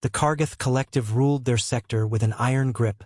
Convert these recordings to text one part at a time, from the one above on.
The Kargath Collective ruled their sector with an iron grip,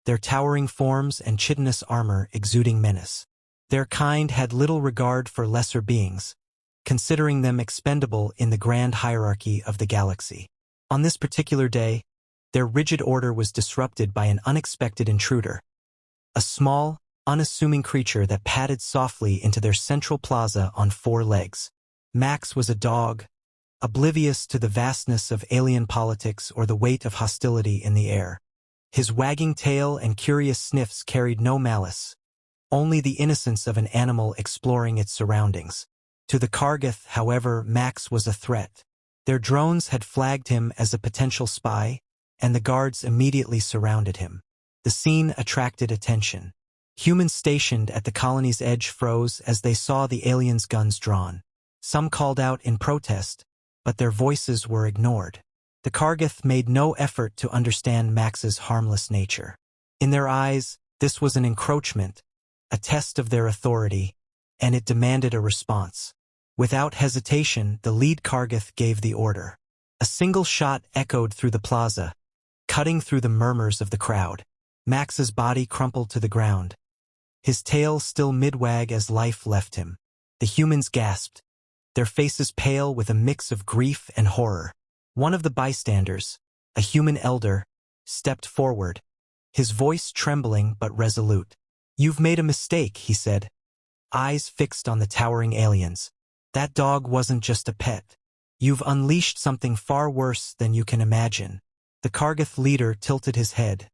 their towering forms and chitinous armor exuding menace. Their kind had little regard for lesser beings, considering them expendable in the grand hierarchy of the galaxy. On this particular day, their rigid order was disrupted by an unexpected intruder, a small, unassuming creature that padded softly into their central plaza on 4 legs. Max was a dog, oblivious to the vastness of alien politics or the weight of hostility in the air. His wagging tail and curious sniffs carried no malice, only the innocence of an animal exploring its surroundings. To the Kargath, however, Max was a threat. Their drones had flagged him as a potential spy, and the guards immediately surrounded him. The scene attracted attention. Humans stationed at the colony's edge froze as they saw the aliens' guns drawn. Some called out in protest, but their voices were ignored. The Kargath made no effort to understand Max's harmless nature. In their eyes, this was an encroachment, a test of their authority, and it demanded a response. Without hesitation, the lead Kargath gave the order. A single shot echoed through the plaza, cutting through the murmurs of the crowd. Max's body crumpled to the ground, his tail still mid-wag as life left him. The humans gasped, their faces pale with a mix of grief and horror. One of the bystanders, a human elder, stepped forward, his voice trembling but resolute. "You've made a mistake," he said, eyes fixed on the towering aliens. "That dog wasn't just a pet. You've unleashed something far worse than you can imagine." The Kargath leader tilted his head,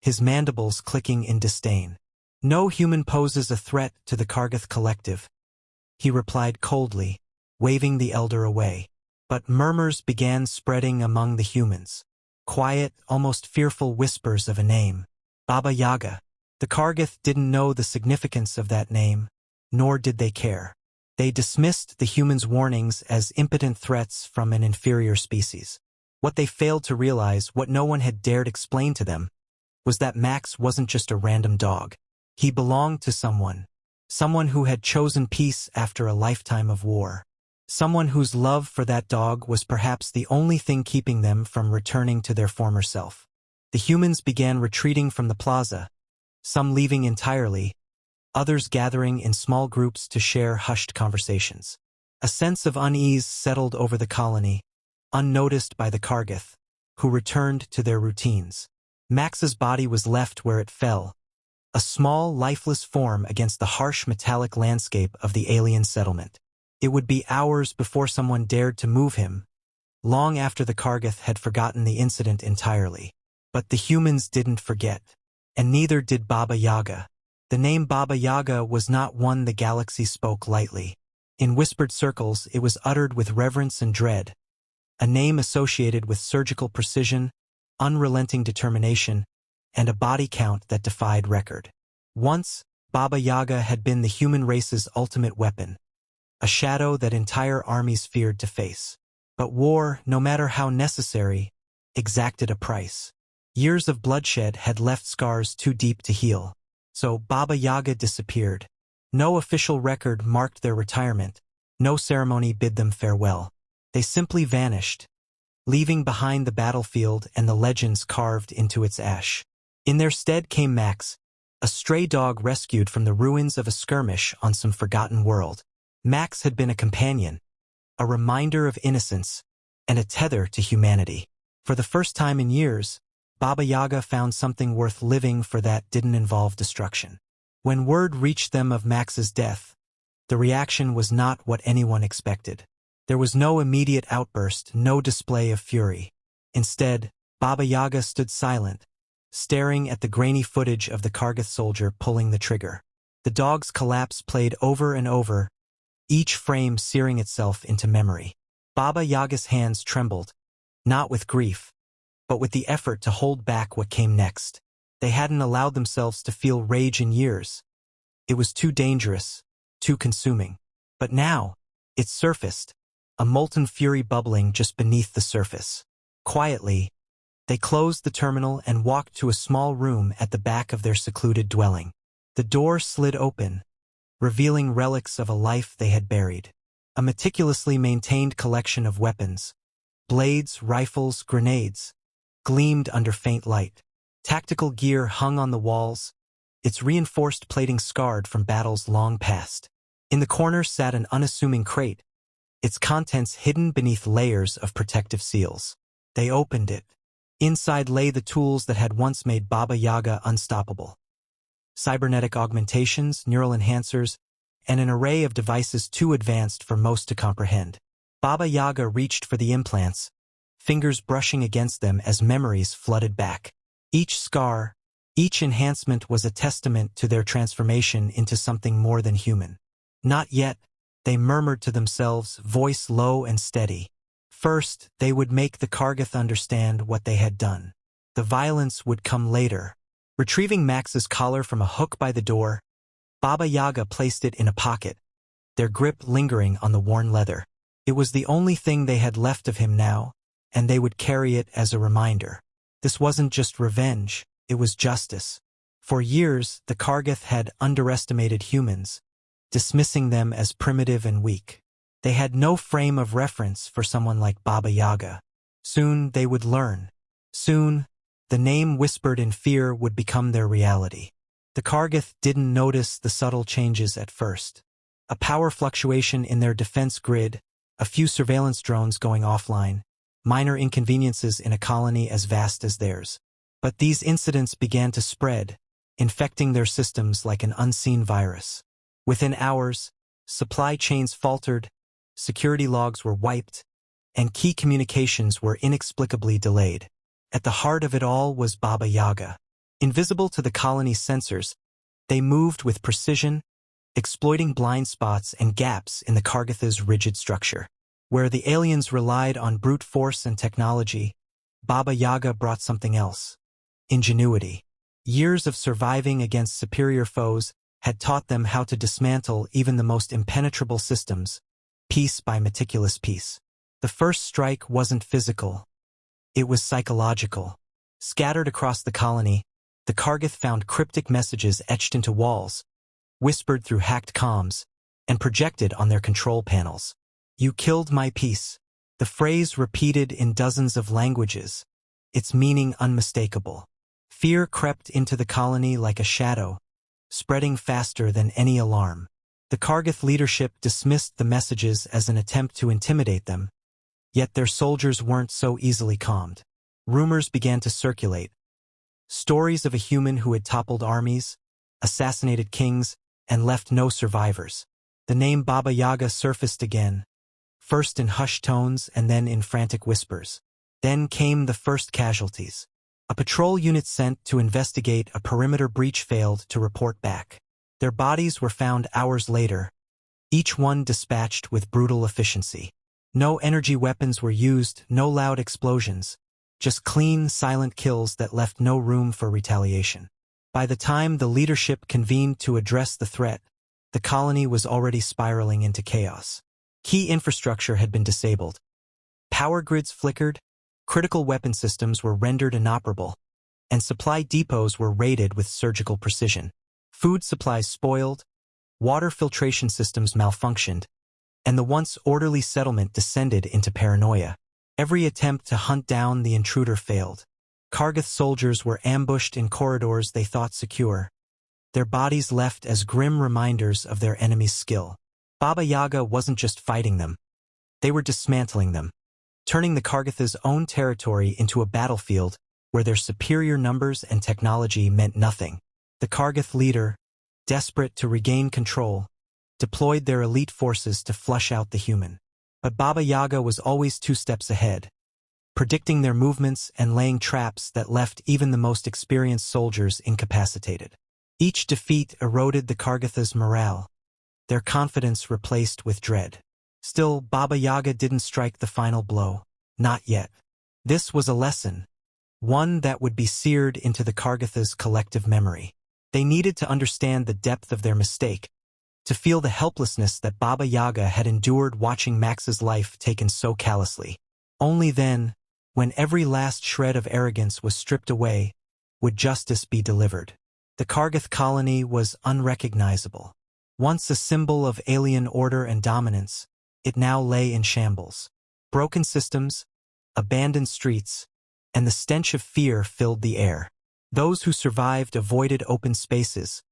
his mandibles clicking in disdain. "No human poses a threat to the Kargath Collective," he replied coldly, waving the elder away. But murmurs began spreading among the humans. Quiet, almost fearful whispers of a name. Baba Yaga. The Kargath didn't know the significance of that name, nor did they care. They dismissed the humans' warnings as impotent threats from an inferior species. What they failed to realize, what no one had dared explain to them, was that Max wasn't just a random dog. He belonged to someone who had chosen peace after a lifetime of war. Someone whose love for that dog was perhaps the only thing keeping them from returning to their former self. The humans began retreating from the plaza, some leaving entirely, others gathering in small groups to share hushed conversations. A sense of unease settled over the colony, unnoticed by the Kargath, who returned to their routines. Max's body was left where it fell, a small, lifeless form against the harsh metallic landscape of the alien settlement. It would be hours before someone dared to move him, long after the Kargath had forgotten the incident entirely. But the humans didn't forget, and neither did Baba Yaga. The name Baba Yaga was not one the galaxy spoke lightly. In whispered circles, it was uttered with reverence and dread, a name associated with surgical precision, unrelenting determination, and a body count that defied record. Once, Baba Yaga had been the human race's ultimate weapon, a shadow that entire armies feared to face. But war, no matter how necessary, exacted a price. Years of bloodshed had left scars too deep to heal. So Baba Yaga disappeared. No official record marked their retirement, no ceremony bid them farewell. They simply vanished, leaving behind the battlefield and the legends carved into its ash. In their stead came Max, a stray dog rescued from the ruins of a skirmish on some forgotten world. Max had been a companion, a reminder of innocence, and a tether to humanity. For the first time in years, Baba Yaga found something worth living for that didn't involve destruction. When word reached them of Max's death, the reaction was not what anyone expected. There was no immediate outburst, no display of fury. Instead, Baba Yaga stood silent, staring at the grainy footage of the Kargath soldier pulling the trigger. The dog's collapse played over and over, each frame searing itself into memory. Baba Yaga's hands trembled, not with grief, but with the effort to hold back what came next. They hadn't allowed themselves to feel rage in years. It was too dangerous, too consuming. But now, it surfaced, a molten fury bubbling just beneath the surface. Quietly, they closed the terminal and walked to a small room at the back of their secluded dwelling. The door slid open, revealing relics of a life they had buried. A meticulously maintained collection of weapons, Blades, rifles, grenades gleamed under faint light. Tactical gear hung on the walls, its reinforced plating scarred from battles long past. In the corner sat an unassuming crate, its contents hidden beneath layers of protective seals. They opened it. Inside lay the tools that had once made Baba Yaga unstoppable. Cybernetic augmentations, neural enhancers, and an array of devices too advanced for most to comprehend. Baba Yaga reached for the implants, fingers brushing against them as memories flooded back. Each scar, each enhancement was a testament to their transformation into something more than human. Not yet, they murmured to themselves, voice low and steady. First, they would make the Kargath understand what they had done. The violence would come later. Retrieving Max's collar from a hook by the door, Baba Yaga placed it in a pocket, their grip lingering on the worn leather. It was the only thing they had left of him now, and they would carry it as a reminder. This wasn't just revenge, it was justice. For years, the Kargath had underestimated humans, dismissing them as primitive and weak. They had no frame of reference for someone like Baba Yaga. Soon they would learn. Soon, the name whispered in fear would become their reality. The Kargath didn't notice the subtle changes at first. A power fluctuation in their defense grid, a few surveillance drones going offline, minor inconveniences in a colony as vast as theirs. But these incidents began to spread, infecting their systems like an unseen virus. Within hours, supply chains faltered, security logs were wiped, and key communications were inexplicably delayed. At the heart of it all was Baba Yaga. Invisible to the colony's sensors, they moved with precision, exploiting blind spots and gaps in the Kargath's rigid structure. Where the aliens relied on brute force and technology, Baba Yaga brought something else: ingenuity. Years of surviving against superior foes had taught them how to dismantle even the most impenetrable systems, piece by meticulous piece. The first strike wasn't physical. It was psychological. Scattered across the colony, the Kargath found cryptic messages etched into walls, whispered through hacked comms, and projected on their control panels. "You killed my peace." The phrase repeated in dozens of languages, its meaning unmistakable. Fear crept into the colony like a shadow, spreading faster than any alarm. The Kargath leadership dismissed the messages as an attempt to intimidate them, yet their soldiers weren't so easily calmed. Rumors began to circulate. Stories of a human who had toppled armies, assassinated kings, and left no survivors. The name Baba Yaga surfaced again, first in hushed tones and then in frantic whispers. Then came the first casualties. A patrol unit sent to investigate a perimeter breach failed to report back. Their bodies were found hours later, each one dispatched with brutal efficiency. No energy weapons were used, no loud explosions, just clean, silent kills that left no room for retaliation. By the time the leadership convened to address the threat, the colony was already spiraling into chaos. Key infrastructure had been disabled. Power grids flickered, critical weapon systems were rendered inoperable, and supply depots were raided with surgical precision. Food supplies spoiled, water filtration systems malfunctioned, and the once orderly settlement descended into paranoia. Every attempt to hunt down the intruder failed. Kargath soldiers were ambushed in corridors they thought secure, their bodies left as grim reminders of their enemy's skill. Baba Yaga wasn't just fighting them. They were dismantling them, turning the Kargath's own territory into a battlefield where their superior numbers and technology meant nothing. The Kargath leader, desperate to regain control, deployed their elite forces to flush out the human. But Baba Yaga was always 2 steps ahead, predicting their movements and laying traps that left even the most experienced soldiers incapacitated. Each defeat eroded the Kargath's morale, their confidence replaced with dread. Still, Baba Yaga didn't strike the final blow. Not yet. This was a lesson, one that would be seared into the Kargath's collective memory. They needed to understand the depth of their mistake, to feel the helplessness that Baba Yaga had endured watching Max's life taken so callously. Only then, when every last shred of arrogance was stripped away, would justice be delivered. The Kargath colony was unrecognizable. Once a symbol of alien order and dominance, it now lay in shambles. Broken systems, abandoned streets, and the stench of fear filled the air. Those who survived avoided open spaces,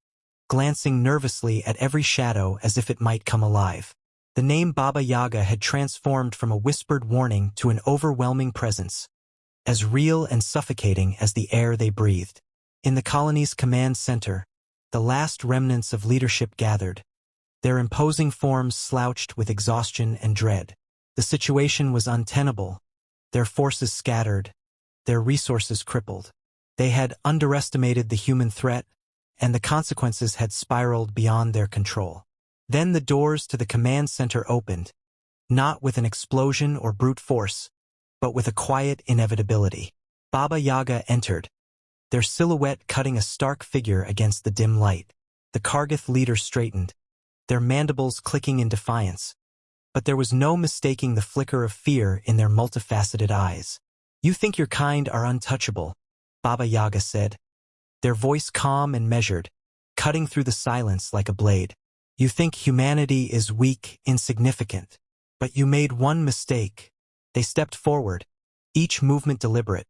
glancing nervously at every shadow as if it might come alive. The name Baba Yaga had transformed from a whispered warning to an overwhelming presence, as real and suffocating as the air they breathed. In the colony's command center, the last remnants of leadership gathered, their imposing forms slouched with exhaustion and dread. The situation was untenable, their forces scattered, their resources crippled. They had underestimated the human threat, and the consequences had spiraled beyond their control. Then the doors to the command center opened, not with an explosion or brute force, but with a quiet inevitability. Baba Yaga entered, their silhouette cutting a stark figure against the dim light. The Kargath leader straightened, their mandibles clicking in defiance, but there was no mistaking the flicker of fear in their multifaceted eyes. "You think your kind are untouchable," Baba Yaga said, their voice calm and measured, cutting through the silence like a blade. "You think humanity is weak, insignificant. But you made one mistake." They stepped forward, each movement deliberate,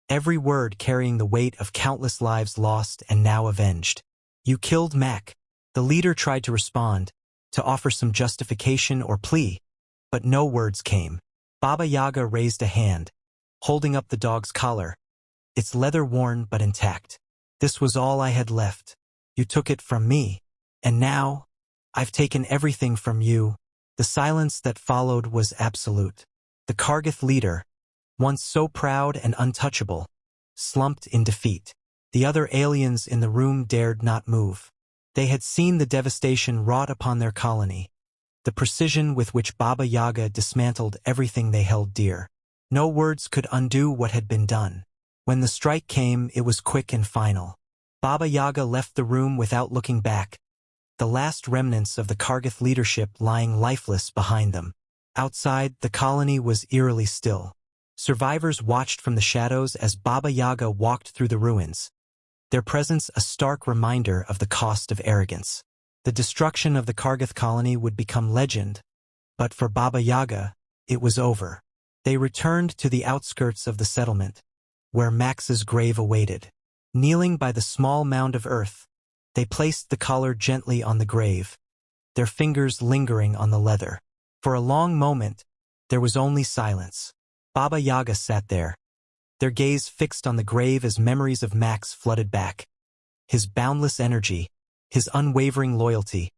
every word carrying the weight of countless lives lost and now avenged. "You killed Mac." The leader tried to respond, to offer some justification or plea, but no words came. Baba Yaga raised a hand, holding up the dog's collar, its leather worn but intact. "This was all I had left. You took it from me, and now I've taken everything from you." The silence that followed was absolute. The Kargath leader, once so proud and untouchable, slumped in defeat. The other aliens in the room dared not move. They had seen the devastation wrought upon their colony, the precision with which Baba Yaga dismantled everything they held dear. No words could undo what had been done. When the strike came, it was quick and final. Baba Yaga left the room without looking back, the last remnants of the Kargath leadership lying lifeless behind them. Outside, the colony was eerily still. Survivors watched from the shadows as Baba Yaga walked through the ruins, their presence a stark reminder of the cost of arrogance. The destruction of the Kargath colony would become legend, but for Baba Yaga, it was over. They returned to the outskirts of the settlement, where Max's grave awaited. Kneeling by the small mound of earth, they placed the collar gently on the grave, their fingers lingering on the leather. For a long moment, there was only silence. Baba Yaga sat there, their gaze fixed on the grave as memories of Max flooded back. His boundless energy, his unwavering loyalty,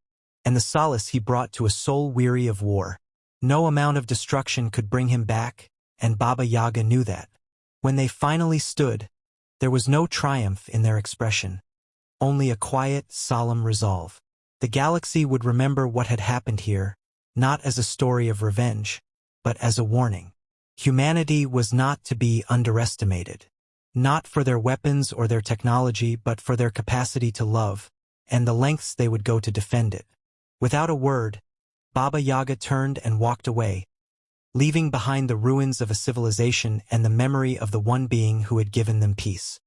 and the solace he brought to a soul weary of war. No amount of destruction could bring him back, and Baba Yaga knew that. When they finally stood, there was no triumph in their expression, only a quiet, solemn resolve. The galaxy would remember what had happened here, not as a story of revenge, but as a warning. Humanity was not to be underestimated, not for their weapons or their technology, but for their capacity to love, and the lengths they would go to defend it. Without a word, Baba Yaga turned and walked away, leaving behind the ruins of a civilization and the memory of the one being who had given them peace.